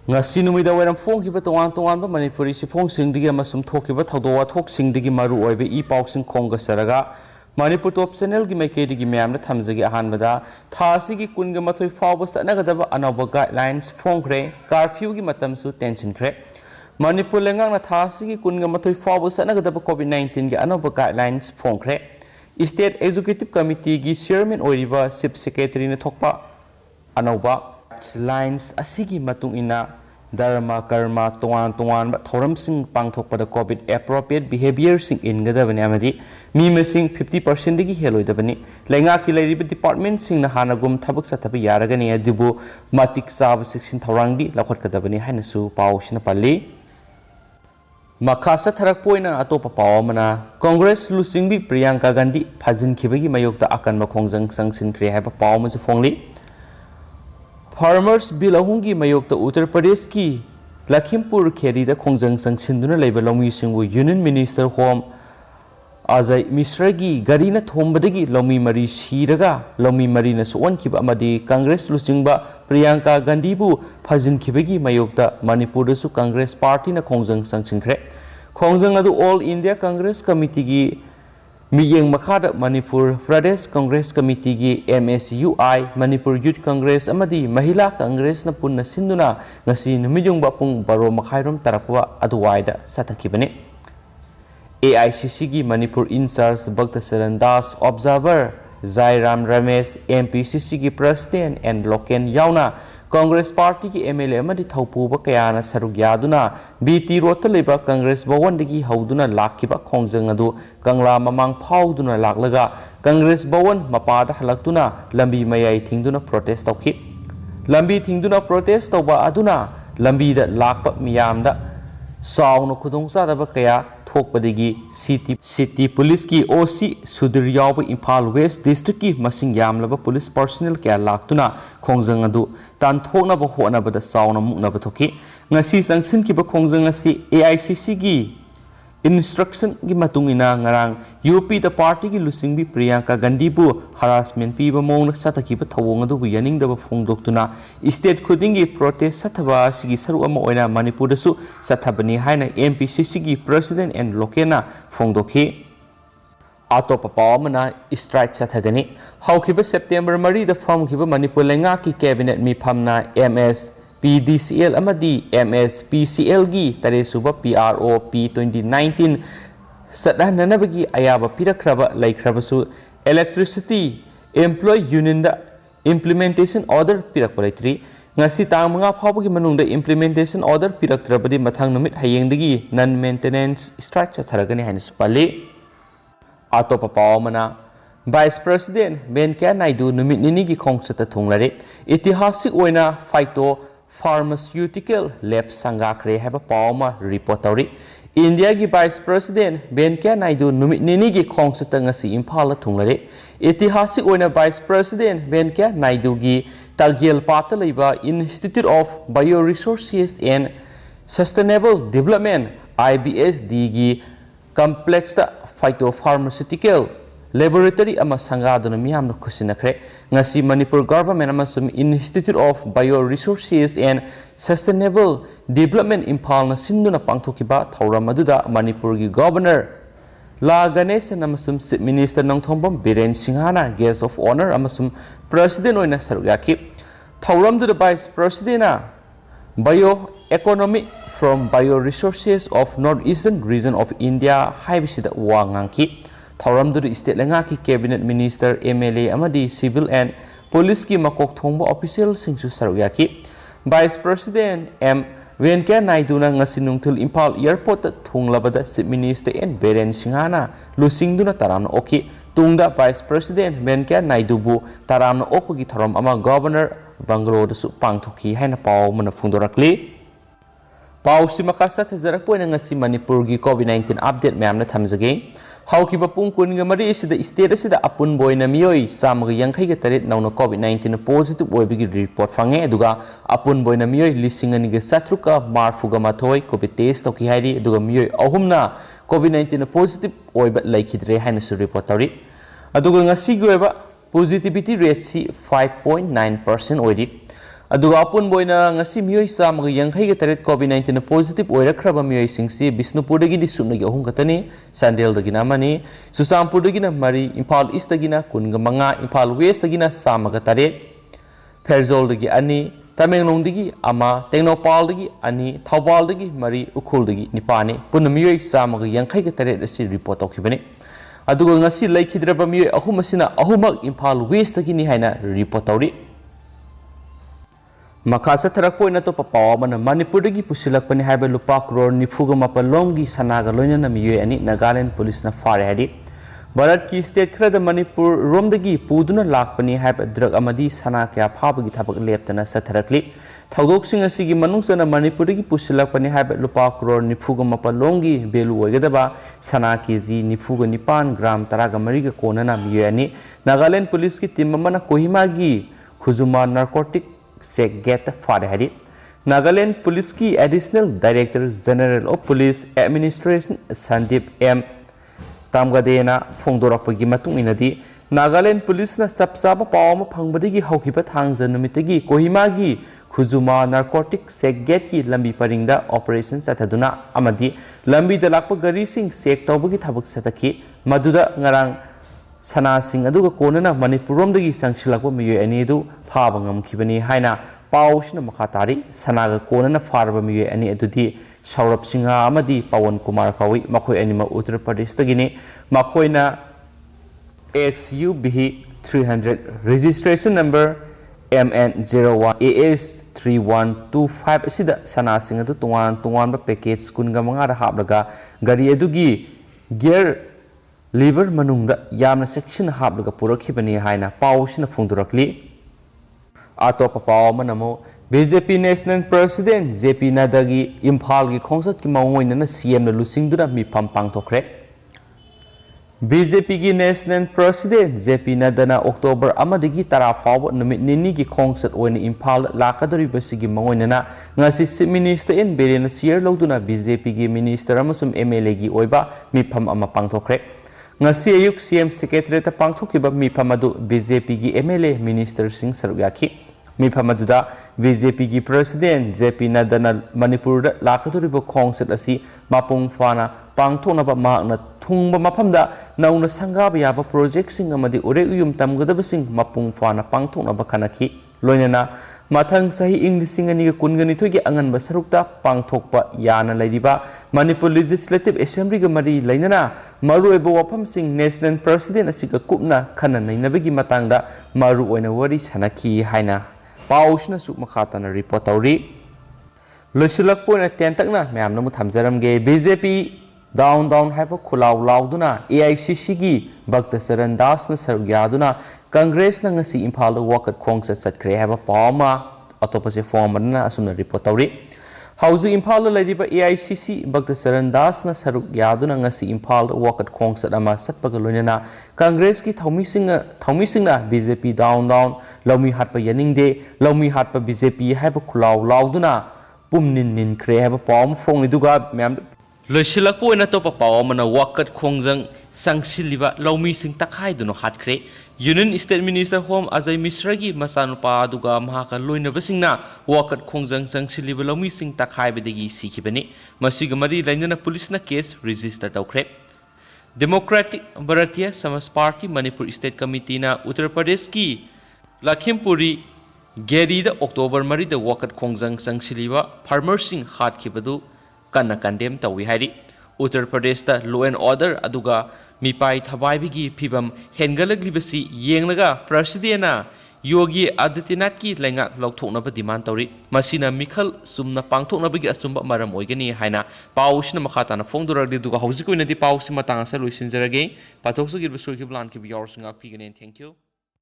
ngasi numida waram phongkiba tongan manipuri siphongsingi amasum thokiba thawdo wathoksingi maru oibe I pausing khonga saraga Manipur top channel gi maikedi gi myamna thamjagi ahanbada thasi gi kunga mathoi fawba sanagadaba anaba guidelines phongkhre curfew gi matamsu Changsinkhre Manipur lengang na thasi gi kunga mathoi fawba sanagadaba COVID-19 gi anaba guidelines phongkhre State Executive Committee gi chairman oiriba Chief Secretary na thokpa anaba lines asigi matung ina dharma karma tongan thoram sing pangthokpada COVID appropriate behavior sing ingadabani amadi mi masing 50% digi heloidabani lenga ki leiriba department sing na hanagum thabak sathabi yaragani adubu matik sab section thorangdi lakhotkadabani hainasu pawsina palli Makasa tharak poina atopa pawamana Congress lusingbi Priyanka Gandhi phajin khibagi mayokta Akanba Khongjang Changsinkhre haiba pawmasu phongli Farmers Bill ahungi mayokta Uttar Pradesh ki Lakhimpur Kheri da Khongjang Changsinduna leiba lomi singbu Union Minister Home Ajay Mishra gi gari na thombadagi lomi mari siraga lomi mari na suwan khiba amadi Congress lusingba Priyanka Gandhi bu phajin khibagi mayokta Manipur da su Congress Party na Khongjang Changsinkhre Khongjang adu All India Congress Committee gi Miyeng Makhada Manipur Pradesh Congress Committee gi MSUI Manipur Youth Congress amadi Mahila Congress na punna sinduna ngasi numiyong bapung baro makhairom tarakwa aduwaida satakibani AICC gi Manipur in charge Bhakta Saran Das Observer Jairam Ramesh MPCC gi President and Loken Yauna Congress Party ki MLA amadi thaupuba kayana saruk yaduna BT Road leba Congress Bhawan dagi hauduna lakhiba Khongjang adu Kangla mamang phauduna laklaga Congress Bhawan mapada halaktuna lambi mayai thingduna protest tawki lambi thingduna protest tawba aduna lambi da lakpa miyamda sauna khudong sadaba kaya thokpadagi city police ki OC Sudhir yawba Imphal West district ki masing yamlaba police personnel kaya laktuna Khongjang adu tan thoknaba honabada sauna muknaba thoki ngasi Changsinkhre Khongjang asi AICC gi instruction gi matungina ngarang UP the party gi lusingbi Priyanka Gandhi bu harassment piba mong satakiba thawong adu bu yaningdaba phongdoktuna state khudingi protest sathaba sigi saru ama oina Manipur da su sathabani haina MPCC gi president and lokena phongdokhi atopa pawamana strike sathagani haukiba September 3 da famkiba Manipur lenga ki cabinet mi phamna MS PDCL amadi MS PCL gi taresuba PRO P 2019 sadananabagi ayaba pirakraba laikrabasu electricity employee union da implementation order pirakpalaitri ngasi tang manga phawbagi manungda implementation order piraktrabadi mathang numit hayengdagi non maintenance strike chatharagani haina supali atopa pawamana Vice President Venkaiah Naidu numit nini gi khongsata thunglare itihasik oina 5thOct Pharmaceutical Lab Sangakhre have a Palma reportory. India gi Vice President Venkaiah Naidu numit nini gi khongsatangasi Imphala thunglare. Itihasik oina Vice President Venkaiah Naidu gi Tagyel Patalaiba Institute of Bioresources and Sustainable Development IBSD gi complex da phytopharmaceutical Laboratory ama sangaduna miyamna khusinakre ngasi Manipur government amasum Institute of Bioresources and Sustainable Development Imphal na sinduna pangthokiba thauram aduda Manipur gi governor La Ganesh amasum Chief Minister Nongthombam Biren Singhana guest of honor amasum president oina saruyaki thauram du vice president bioeconomy from bioresources of northeastern region of India haibisida wangangki Thauramdu state lenga ki cabinet minister MLA amadi civil and police ki makok thongba official singsu saruyaki vice president M Venkaiah Naidu na ngasi nungthul Imphal airport thunglabada chief minister and Biren Singhana lusingduna taramna oki tungda vice president Venkaiah Naidu bu taramna okpagi thoram ama governor Bangalore da su pangthoki haina paw mana phungdorakli paw simakasa thajarakpoina ngasi Manipur gi COVID-19 update myamna thamjage Haukiba pung kun ga mari sida state sida apun boina miyoi samga yangkhai ga tarit nauna COVID-19 positive oibigi report fange aduga apun boina miyoi lisingani ga satruka marfuga mathoi COVID test toki hairi aduga miyoi ahumna COVID-19 positive oiba laikidre haina su report tari aduga ngasi goiba positivity rate si 5.9% oidi अदुगा अपुन बोइना ngasi मियोइ सामग यंखै के तरेत कोविड-19 positive ओइरखरबा मियोइ सिंगसी Bishnupur दगी सुमनगी अहुम गतनी संडेल दगी नामनी सुसामपुर दगी मरी Imphal east दगी कुनग मंगा Imphal waste दगी सामग Taret फेरजोल दगी अनि तमेंगलोंग दगी अमा टेक्नोपाल दगी अनि थौबाल दगी मरी उखुल दगी निपाने पुन मियोइ सामग यंखै के तरेत असि रिपोर्ट तौखिबनी अदुगा ngasi लैखिद्रबा मियोइ अहुम असिना अहुमक इम्फाल वेस्ट दगी नि हाइना रिपोर्ट तौरी मखा चथरकपोइना तो पावमन मणिपुर की पुसिलकपनि हाइबे लुपा करोड़ निफुगा मपलोंगी सनागा लोइना मियोइ अनि नागालैंड पुलिस न फारे हाइदि भारत की स्टेट खरद मणिपुर रोमदगी पुदुना लाकपनि हाइबे ड्रग अमदी सना क्या फाबगी थबक लेपतना चथरकली थौदोकसिंग असिगी मनुंगसना मणिपुर की पुसिलकपनि हाइबे लुपा करोड़ निफुगा मपलोंगी बेलु ओइगदबा सना केजी निफुगा निपान ग्राम तरागा मरिगा कोनना मियोइ अनि नागालैंड पुलिस की टीम मना कोहिमा की खुजुमा नार्कोटिक से गेट फारे हरी नागालैंड पुलिस की additional director general of police administration Sandeep M तामगदेना फोंदोरपगी मतुंग इनदी नागालैंड पुलिस न सबसाब पावम फंगबदगी हौखिबा थांगजा नुमितगी कोहिमा की खुजुमा नार्कोटिक से गेट की लंबी परिंगदा ऑपरेशन चथदुना अमदी लंबी दलाप गरी सिंह सेक तौबगी थबक सतखी मदुदा ngarang सना सिंह अदुगा कोनना मणिपुरमदगी संगसिलकबा मियोइ अनि अदु फाबा ngamkhibani haina पाउसना मखा तारी सनागा कोनना फारबा मियोइ अनि अदुदि सौरभ सिंह अमदी पवन कुमार कावी मखोइ अनिमा उत्तर प्रदेश दगिने मखोइना XUB 300 रजिस्ट्रेशन नंबर MN01AS3125 असिदा सना सिंह अदु तुंगान तुंगान पैकेज कुनगा मंगा रा हाबलगा गाड़ी अदुगी गियर लीवर मनुंगदा यामना सेक्शन हाबलगा पुरखिबनी हाइना पाउसना फोंदुरकली आतोप पाव मनमो बीजेपी नेशनल प्रेसिडेंट जेपी नड्डागी इम्फाल की खोंसत की मौंगोइनना सीएम लुसिंगदुना मिफम पांगथोखरे बीजेपी की नेशनल प्रेसिडेंट जेपी नड्डाना अक्टोबर अमदगी तरा फाव नुमित निनी की खोंसत ओइन इम्फाल लाकदरिबसिगी मौंगोइनना ngasi chief minister N Biren सियर लौदुना बीजेपी की मिनिस्टर अमसुम एमएलए की ओइबा मिफम अमा पांगथोखरे ngasi ayuk CM Secretariat pangthokiba mifam adu BJP gi MLA Minister Singh Sarugaki mifam aduda BJP gi President JP Nadana Manipur da lakaduriba khongset asi mapung fana pangthonaba makna thungba mafamda nauna sangaba yaba project sing amadi ure uyum tamgadaba sing mapung fana pangthonaba khanaki loinana mathang sahi English ani kungani thogi anganba sarukta pangthokpa yana laidiba Manipur Legislative Assembly ga mari lainana maruoiba wafam sing National President asiga kupna khana nainabagi matangda maru oina wari sanaki haina pausna su makhatana report tauri loisilak poina tentakna mayamna mu thamjaramge BJP down haiba khulaw lauduna AICC gi Bhakta Saran Das na sarugyaduna Congress na ngasi Imphal Wakat Khongsa Hatkhre haiba pawma atopase form na asumna report tauri hauju Imphal laidiba AICC Bhakta Saran Das na sarugyaduna ngasi Imphal Wakat Khongsa ama satpaga loinana Congress ki thaumisingna BJP down laumi hatpa yaningde laumi hatpa BJP haiba khulaw lauduna pumnin khre haiba pawma phongni duga myam loisilakpo ina topa pawma Wakat Khongjang Changsiliba laumi sing Takhaiduna Hatkhre Union State Minister Home Ajay Mishra gi masanupa aduga mahaka loinabasingna Wakat Khongjang Changsiliba laumi sing Takhaibedagi sikhibani masiga mari lainana police na case register tawkhre Democratic Bharatiya Samaj Party Manipur State Committee na Uttar Pradesh ki Lakhimpuri Geri da October mari da Wakat Khongjang Changsiliba farmer sing hatkibadu kanna condemn tawi hairi Uttar Pradesh da law and order aduga mipai thabaibigi phibam hengalaglibasi yenglaga presidena Yogi Adityanath ki lengak lauthoknaba demand tawri masina mikhal sumna pangthoknabagi achumba maram oigani haina pausna makhatana phongduragdi duga hojikoinadi pausi matanga sa loisinjarage pathoksu girba surki plan ki biyor singak pigane thank you